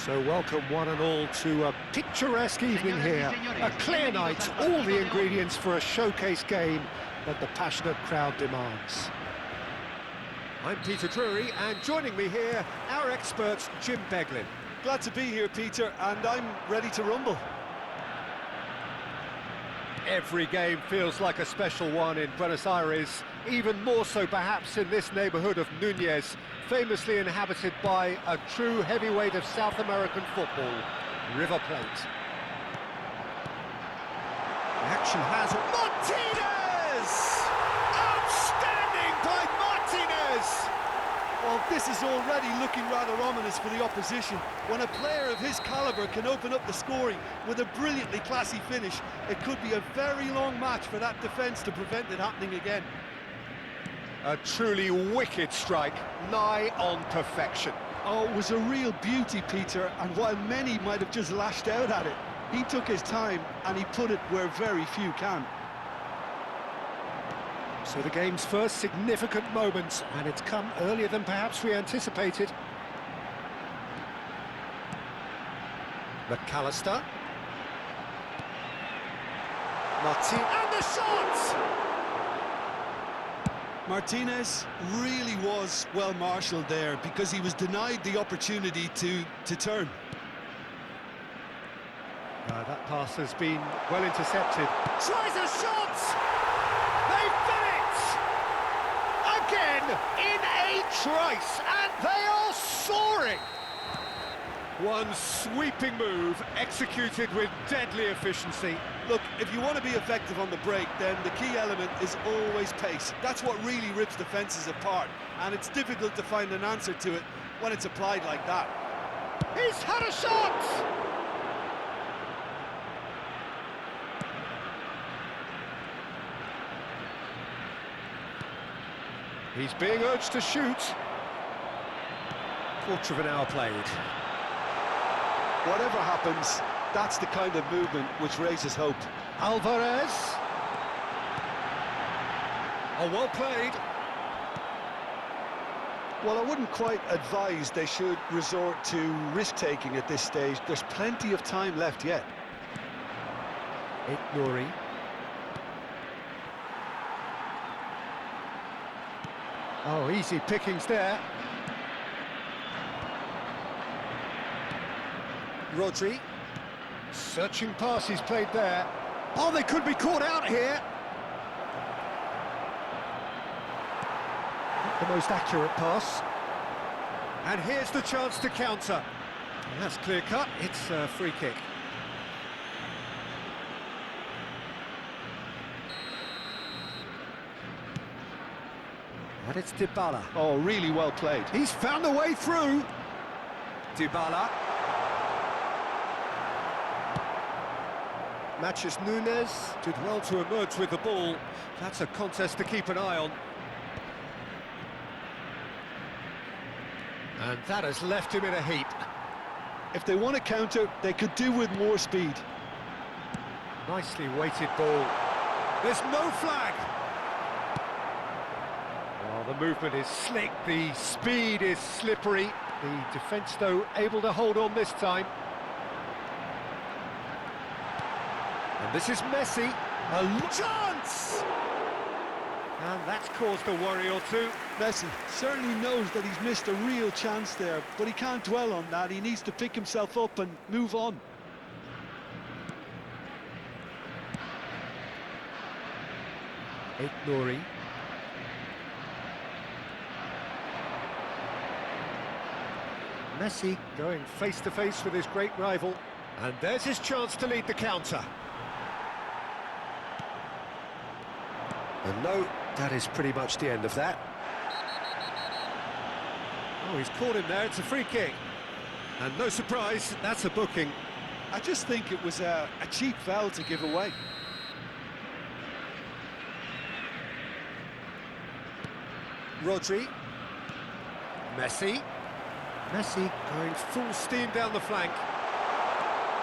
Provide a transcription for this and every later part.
So welcome one and all to a picturesque evening here. A clear night, all the ingredients for a showcase game that the passionate crowd demands. I'm Peter Drury, and joining me here, our expert, Jim Beglin. Glad to be here, Peter, and I'm ready to rumble. Every game feels like a special one in Buenos Aires, even more so perhaps in this neighbourhood of Núñez, famously inhabited by a true heavyweight of South American football, River Plate. The action has Martinez! Outstanding by Martinez! Well, this is already looking rather ominous for the opposition. When a player of his calibre can open up the scoring with a brilliantly classy finish, it could be a very long match for that defence to prevent it happening again. A truly wicked strike, nigh on perfection. Oh, it was a real beauty, Peter, and while many might have just lashed out at it, he took his time and he put it where very few can. So the game's first significant moment, and it's come earlier than perhaps we anticipated. McAllister. Martin, and the shot! Martinez really was well marshalled there because he was denied the opportunity to turn. That pass has been well intercepted. Tries a shot! They've done it! Again, in a trice, and they are soaring! One sweeping move, executed with deadly efficiency. Look, if you want to be effective on the break, then the key element is always pace. That's what really rips defences apart, and it's difficult to find an answer to it when it's applied like that. He's had a shot! He's being urged to shoot. Quarter of an hour played. Whatever happens, that's the kind of movement which raises hope. Alvarez. Oh, well played. Well, I wouldn't quite advise they should resort to risk-taking at this stage. There's plenty of time left yet. Nuri. Oh, easy pickings there. Rodri. Searching pass he's played there. Oh, they could be caught out here. Not the most accurate pass. And here's the chance to counter. And that's clear cut. It's a free kick. And it's Dybala. Oh, really well played. He's found a way through. Dybala. Matches Núñez. Did well to emerge with the ball. That's a contest to keep an eye on. And that has left him in a heap. If they want to counter, they could do with more speed. Nicely weighted ball. There's no flag. The movement is slick, the speed is slippery. The defence, though, able to hold on this time. And this is Messi. A chance! And that's caused a worry or two. Messi certainly knows that he's missed a real chance there, but he can't dwell on that. He needs to pick himself up and move on. Nuri. Messi going face-to-face with his great rival. And there's his chance to lead the counter. And no, that is pretty much the end of that. Oh, he's caught him there, it's a free kick. And no surprise, that's a booking. I just think it was a cheap foul to give away. Rodri. Messi. Messi going full steam down the flank.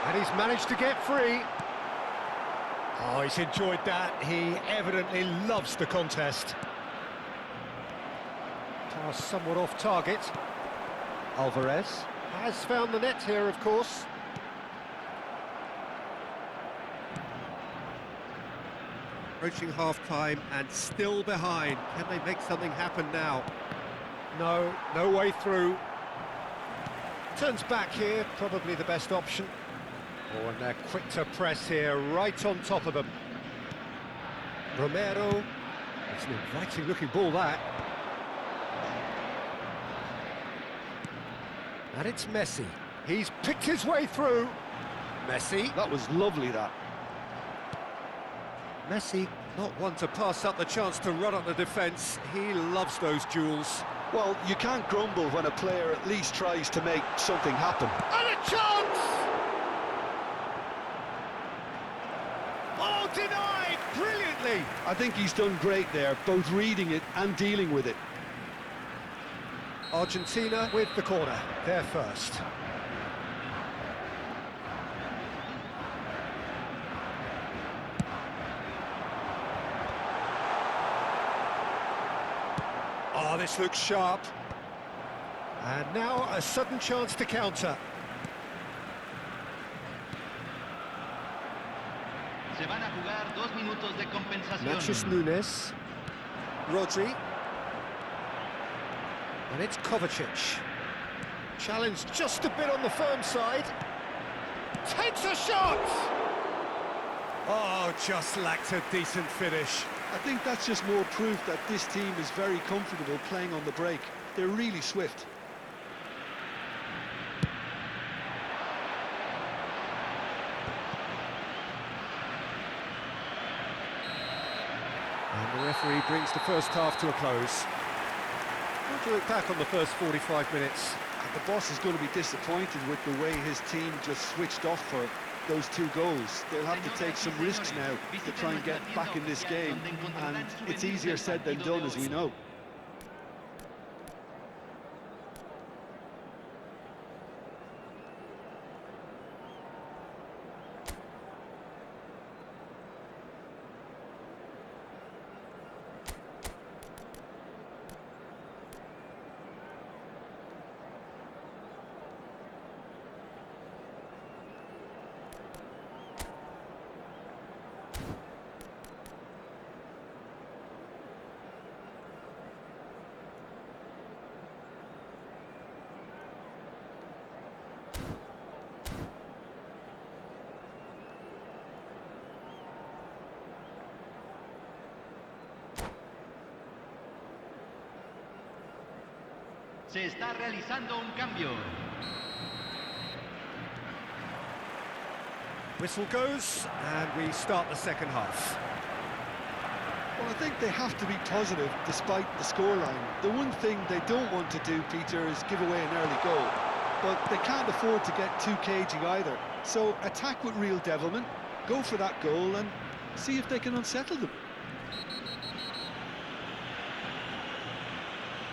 And he's managed to get free. Oh, he's enjoyed that. He evidently loves the contest. Pass somewhat off target. Alvarez. Has found the net here, of course. Approaching half-time and still behind. Can they make something happen now? No, no way through. Turns back here, probably the best option. Oh, and they're quick to press here, right on top of them. Romero. It's an inviting-looking ball, that. And it's Messi. He's picked his way through. Messi. That was lovely, that. Messi, not one to pass up the chance to run up the defence. He loves those duels. Well, you can't grumble when a player at least tries to make something happen. And a chance! Oh, denied brilliantly! I think he's done great there, both reading it and dealing with it. Argentina with the corner, they're first. Oh, this looks sharp. And now a sudden chance to counter. Se van a jugar 2 minutos de compensación. Matches Nunes. Rodri. And it's Kovacic. Challenged just a bit on the firm side. Takes a shot! Oh, just lacked a decent finish. I think that's just more proof that this team is very comfortable playing on the break. They're really swift. And the referee brings the first half to a close. What do you look back on the first 45 minutes? And the boss is going to be disappointed with the way his team just switched off for those 2 goals. They'll have to take some risks now to try and get back in this game, and it's easier said than done, as we know. Se está realizando un cambio. Whistle goes, and we start the second half. Well, I think they have to be positive despite the scoreline. The one thing they don't want to do, Peter, is give away an early goal. But they can't afford to get too cagey either. So attack with real devilment, go for that goal and see if they can unsettle them.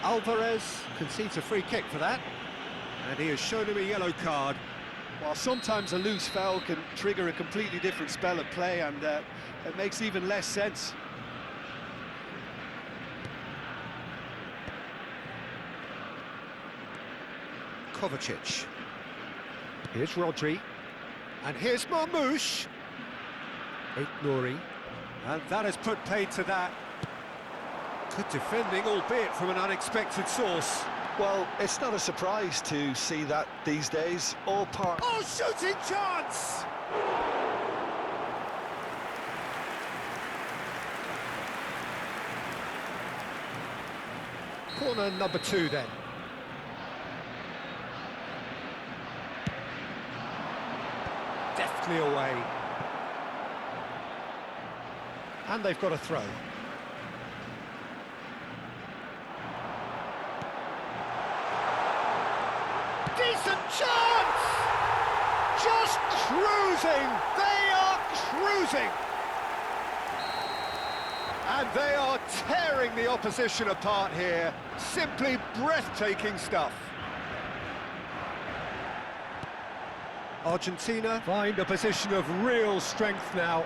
Alvarez concedes a free kick for that, and he has shown him a yellow card. While sometimes a loose foul can trigger a completely different spell of play, and it makes even less sense. Kovacic. Here's Rodri, and here's Marmoush. Nouri, and that has put paid to that. Good defending, albeit from an unexpected source. Well, it's not a surprise to see that these days. All part... Oh, shooting chance! Corner number 2 then. Deftly away. And they've got a throw. Decent chance! Just cruising! They are cruising! And they are tearing the opposition apart here. Simply breathtaking stuff. Argentina find a position of real strength now.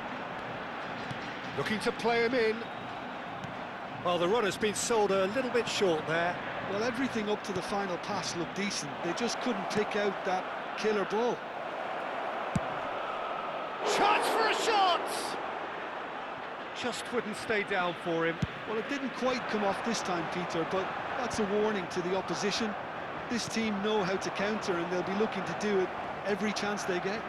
Looking to play him in. Well, the run has been sold a little bit short there. Well, everything up to the final pass looked decent. They just couldn't pick out that killer ball. Chance for a shot! Just wouldn't stay down for him. Well, it didn't quite come off this time, Peter, but that's a warning to the opposition. This team know how to counter, and they'll be looking to do it every chance they get.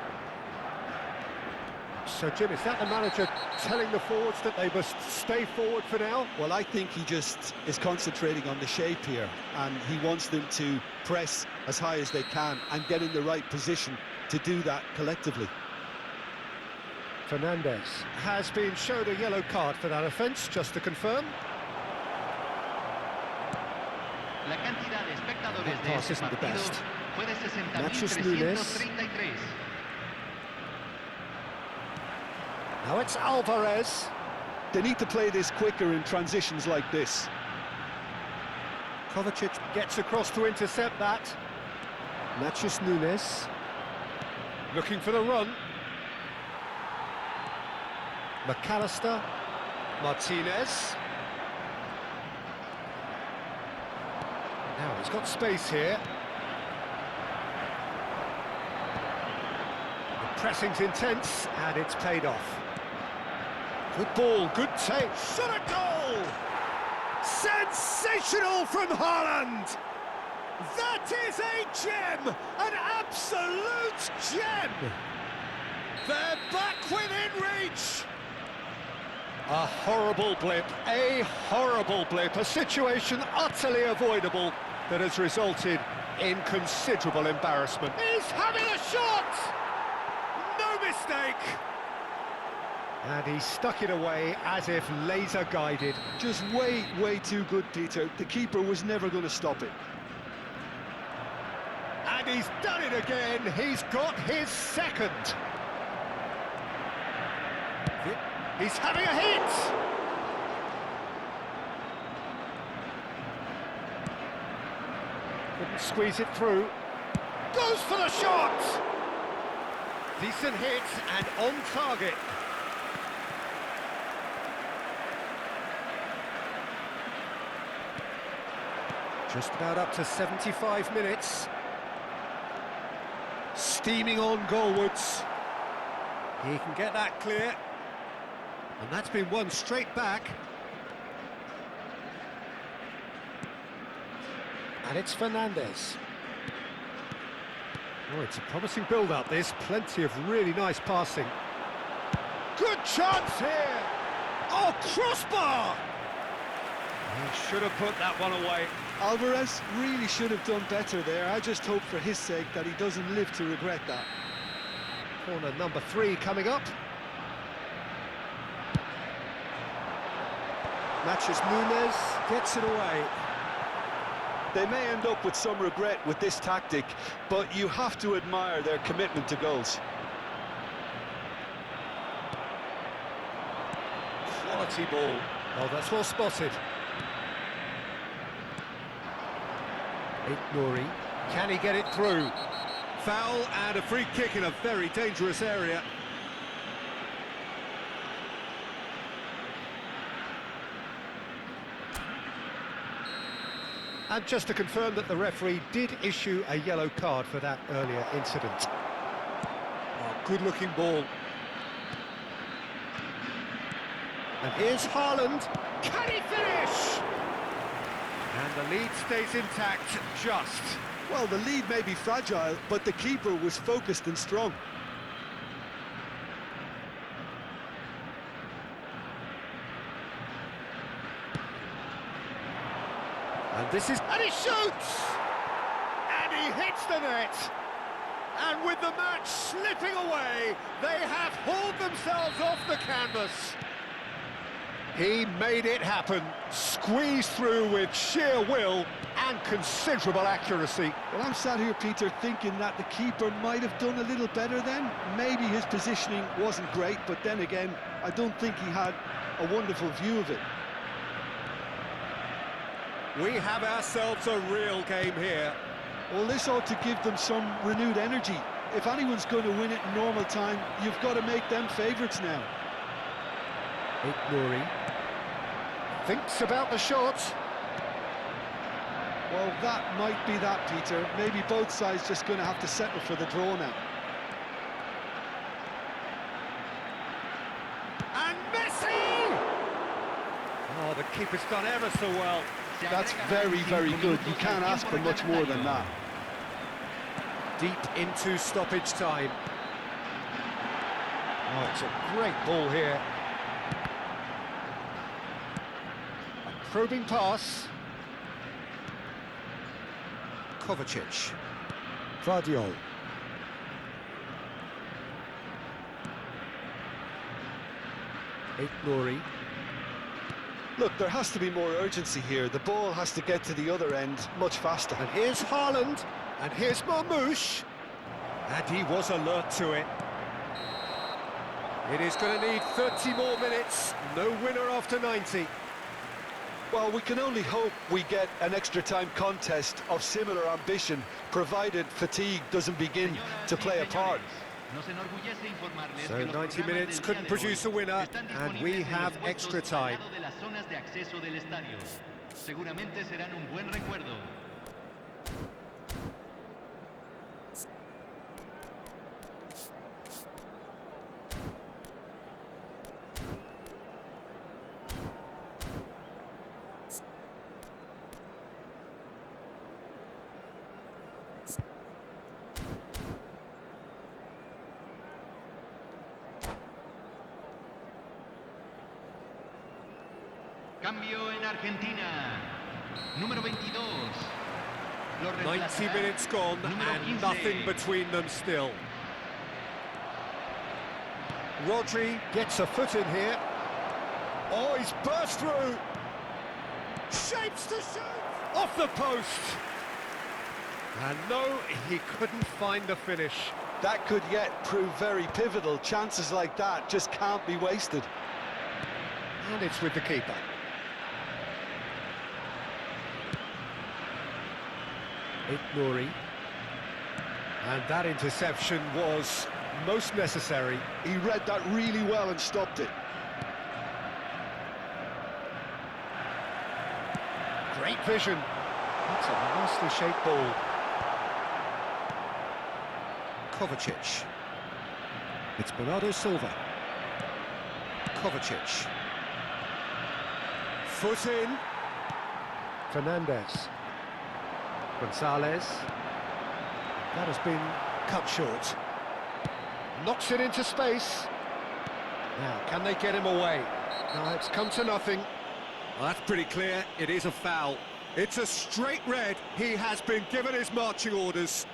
So, Jim, is that the manager telling the forwards that they must stay forward for now? Well, I think he just is concentrating on the shape here, and he wants them to press as high as they can and get in the right position to do that collectively. Fernandez has been shown a yellow card for that offence, just to confirm. La cantidad de espectadores That de pass este isn't the partido best. fue de Matches Nunes. 60.333. Now it's Alvarez. They need to play this quicker in transitions like this. Kovacic gets across to intercept that. Matches Nunes. Looking for the run. McAllister. Martinez. Now he's got space here. The pressing's intense and it's paid off. Good ball, good take. Shot a goal! Sensational from Haaland! That is a gem! An absolute gem! They're back within reach! A horrible blip, a situation utterly avoidable that has resulted in considerable embarrassment. He's having a shot! No mistake! And he stuck it away as if laser-guided. Just way too good, Peter. The keeper was never going to stop it. And he's done it again. He's got his second. He's having a hit! Couldn't squeeze it through. Goes for the shot! Decent hit and on target. Just about up to 75 minutes. Steaming on goalwards. He can get that clear. And that's been won straight back. And it's Fernandez. Oh, it's a promising build-up, this. Plenty of really nice passing. Good chance here! Oh, crossbar! He should have put that one away. Alvarez really should have done better there. I just hope for his sake that he doesn't live to regret that. Corner number 3 coming up. Matches Nunes, gets it away. They may end up with some regret with this tactic, but you have to admire their commitment to goals. Quality ball. Oh, that's well spotted. Nuri. Can he get it through? Foul and a free kick in a very dangerous area. And just to confirm that the referee did issue a yellow card for that earlier incident. Oh, good-looking ball. And here's Haaland. Can he finish? And the lead stays intact, just. Well, the lead may be fragile, but the keeper was focused and strong. And this is... And he shoots! And he hits the net! And with the match slipping away, they have hauled themselves off the canvas. He made it happen, squeezed through with sheer will and considerable accuracy. Well, I'm sat here, Peter, thinking that the keeper might have done a little better then. Maybe his positioning wasn't great, but then again, I don't think he had a wonderful view of it. We have ourselves a real game here. Well, this ought to give them some renewed energy. If anyone's going to win it in normal time, you've got to make them favourites now. Nuri thinks about the shot. Well, that might be that, Peter. Maybe both sides just going to have to settle for the draw now. And Messi! Oh, the keeper's done ever so well. That's very, very good. You can't ask for much more than that. Deep into stoppage time. Oh, it's a great ball here. A probing pass. Kovacic. Vardiol. Nouri. Look, there has to be more urgency here. The ball has to get to the other end much faster. And here's Haaland. And here's Marmoush. And he was alert to it. It is going to need 30 more minutes. No winner after 90. Well, we can only hope we get an extra time contest of similar ambition, provided fatigue doesn't begin to play a part. So 90 minutes couldn't produce a winner, and we have extra time. Cambio en Argentina. Número 22. 90 minutes gone and nothing between them still. Rodri gets a foot in here. Oh, he's burst through. Shapes to shoot. Off the post. And no, he couldn't find the finish. That could yet prove very pivotal. Chances like that just can't be wasted. And it's with the keeper. Nouri. And that interception was most necessary. He read that really well and stopped it. Great vision. That's a nicely shaped ball. Kovacic. It's Bernardo Silva. Kovacic. Foot in. Fernandez. Gonzalez. That has been cut short. Knocks it into space. Now, can they get him away? No, it's come to nothing. Well, that's pretty clear. It is a foul. It's a straight red. He has been given his marching orders.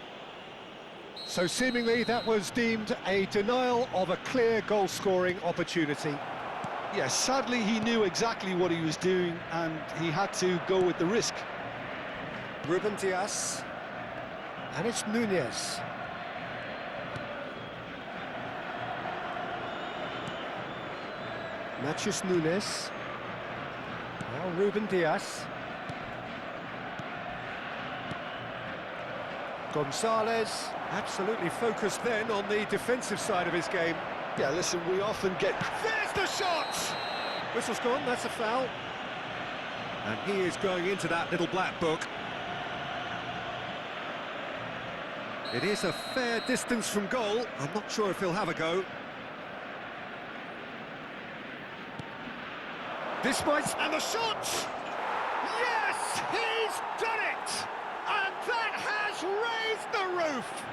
So seemingly that was deemed a denial of a clear goal-scoring opportunity. Yes, sadly he knew exactly what he was doing and he had to go with the risk. Ruben Dias. And it's Nunez. Matthews Nunez. Now Ruben Dias. Gonzalez, absolutely focused then on the defensive side of his game. Yeah, listen, we often get... There's the shot! Whistle's gone, that's a foul. And he is going into that little black book. It is a fair distance from goal. I'm not sure if he'll have a go. This might... And the shot! Yes! He's done it! And that has raised the roof!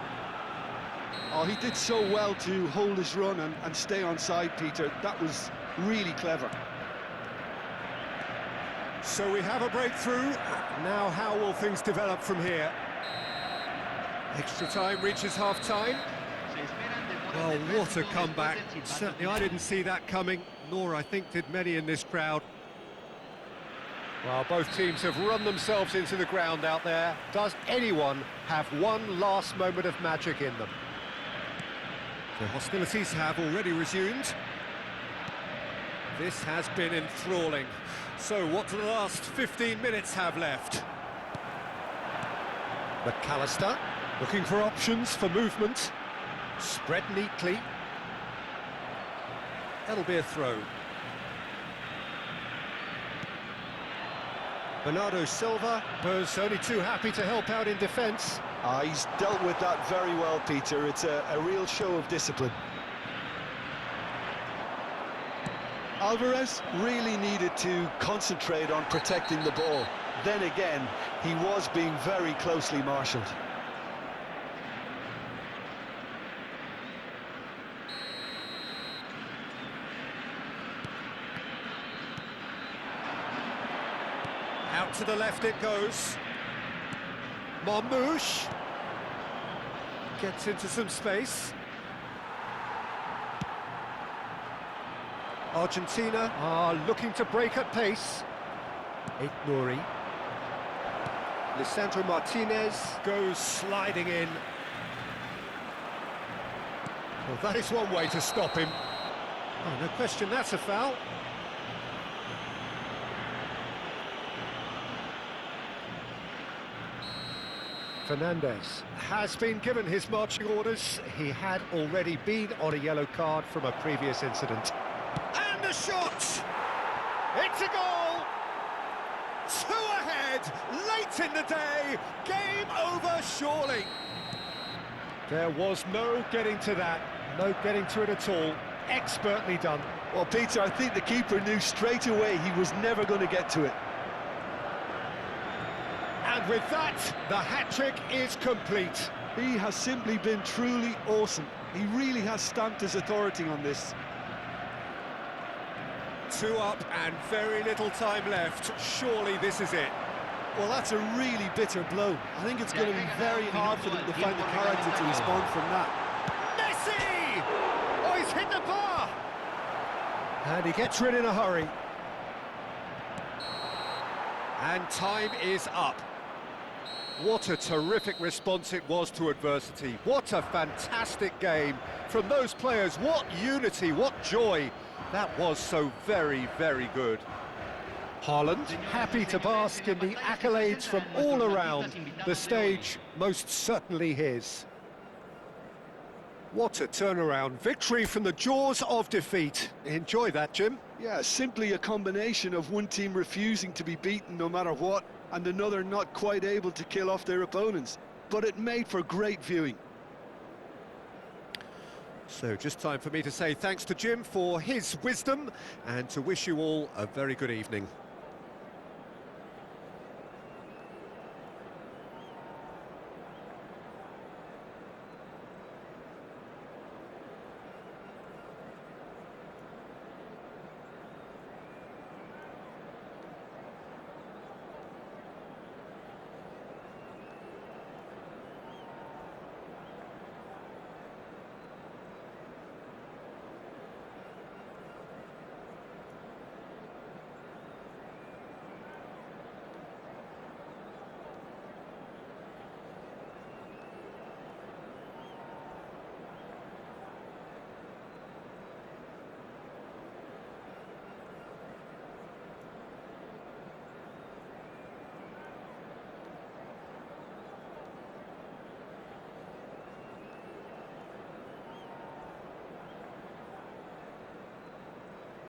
Oh, he did so well to hold his run and stay on side, Peter. That was really clever. So we have a breakthrough. Now how will things develop from here? Extra time reaches half-time. Well, what a comeback. Certainly I didn't see that coming, nor I think did many in this crowd. Well, both teams have run themselves into the ground out there. Does anyone have one last moment of magic in them? The hostilities have already resumed. This has been enthralling. So what do the last 15 minutes have left? McAllister, looking for options for movement. Spread neatly. That'll be a throw. Bernardo Silva was only too happy to help out in defence. He's dealt with that very well, Peter. It's a real show of discipline. Alvarez really needed to concentrate on protecting the ball. Then again, he was being very closely marshalled. Out to the left it goes. Marmouche gets into some space. Argentina are looking to break at pace. Nouri. Lisandro Martinez goes sliding in. Well, that is one way to stop him. Oh, no question, that's a foul. Fernandez has been given his marching orders. He had already been on a yellow card from a previous incident. And the shot! It's a goal! 2 ahead, late in the day, game over surely. There was no getting to that, no getting to it at all. Expertly done. Well, Peter, I think the keeper knew straight away he was never going to get to it. And with that, the hat-trick is complete. He has simply been truly awesome. He really has stamped his authority on this. 2 up and very little time left. Surely this is it. Well, that's a really bitter blow. I think it's going to be very hard for them to find the character to respond from that. Messi! Oh, he's hit the bar! And he gets rid in a hurry. And time is up. What a terrific response it was to adversity. What a fantastic game from those players. What unity, what joy. That was so very, very good. Haaland, happy to bask in the accolades from all around. The stage most certainly his. What a turnaround. Victory from the jaws of defeat. Enjoy that, Jim. Yeah, simply a combination of one team refusing to be beaten no matter what, and another not quite able to kill off their opponents. But it made for great viewing. So just time for me to say thanks to Jim for his wisdom and to wish you all a very good evening.